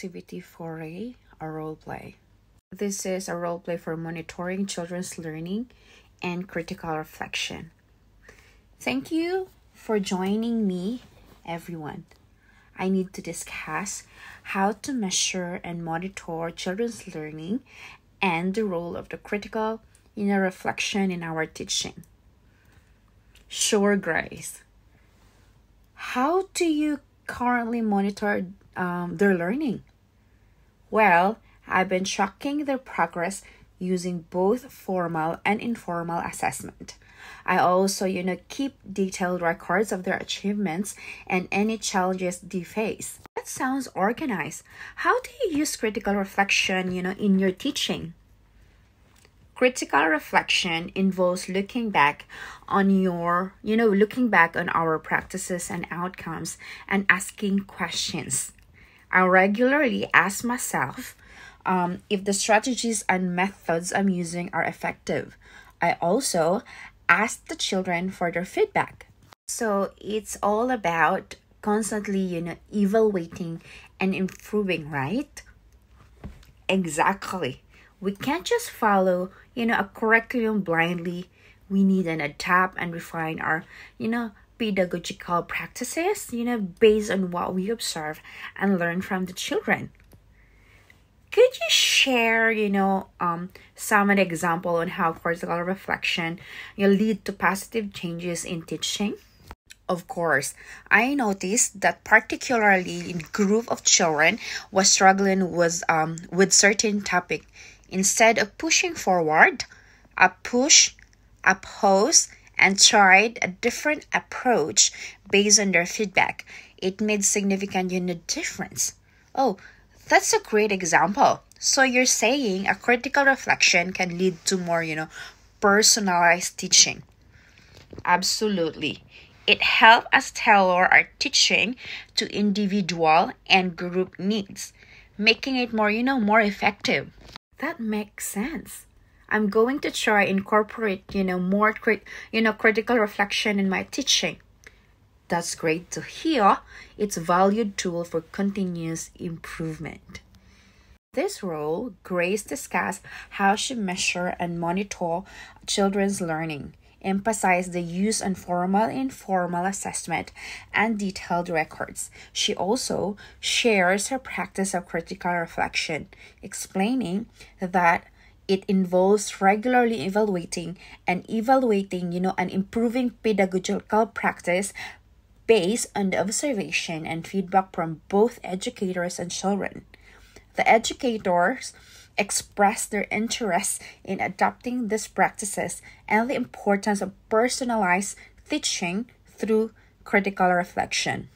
Activity 4A, a role play. This is a role play for monitoring children's learning and critical reflection. Thank you for joining me, everyone. I need to discuss how to measure and monitor children's learning and the role of the critical reflection in our teaching. Sure, Grace. How do you currently monitor their learning? Well, I've been tracking their progress using both formal and informal assessment. I also, keep detailed records of their achievements and any challenges they face. That sounds organized. How do you use critical reflection, in your teaching? Critical reflection involves looking back on our practices and outcomes and asking questions. I regularly ask myself if the strategies and methods I'm using are effective. I also ask the children for their feedback. So it's all about constantly, evaluating and improving, right? Exactly. We can't just follow, a curriculum blindly. We need to adapt and refine our, pedagogical practices, based on what we observe and learn from the children. Could you share, some example on how critical reflection lead to positive changes in teaching? Of course, I noticed that particularly in group of children was struggling with certain topic. Instead of pushing forward, I paused, and tried a different approach based on their feedback. It made significant difference. Oh, that's a great example. So you're saying a critical reflection can lead to more, personalized teaching. Absolutely. It helps us tailor our teaching to individual and group needs, making it more, more effective. That makes sense. I'm going to try incorporate, more critical reflection in my teaching. That's great to hear. It's a valued tool for continuous improvement. This role, Grace discussed how she measure and monitor children's learning, emphasize the use of formal and informal assessment, and detailed records. She also shares her practice of critical reflection, explaining that it involves regularly evaluating and improving pedagogical practice based on the observation and feedback from both educators and children. The educators express their interest in adopting these practices and the importance of personalized teaching through critical reflection.